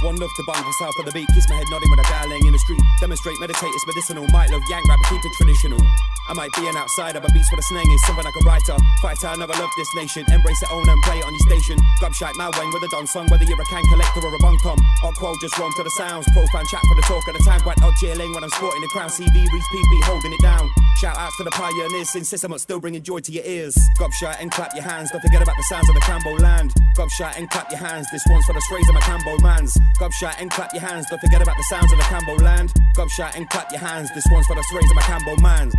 One love to bang for south of the beat. Kiss my head nodding with a darling in the street. Demonstrate, meditate, it's medicinal. Might love yank rap, keep it traditional. I might be an outsider, but beats with a slang is something like a writer. Fighter, I never love this nation. Embrace it, own and play it on your station. Gobshite, my wang with a don song. Whether you're a can collector or a bum tom. Or quote, just roam to the sounds. Profile chat for the talk of the time. Quite odd chilling when I'm sporting the crown. CV reads PP holding it down. Shout outs to the pioneers. Insist I'm still bringing joy to your ears. Gobshite and clap your hands. Don't forget about the sounds of the Cambo land. Gobshite and clap your hands. This one's for the strays of my Cambo mans. Gobshite and clap your hands. Don't forget about the sounds of the Cambo land. Gobshite and clap your hands. This one's for the strays of my Cambo mans.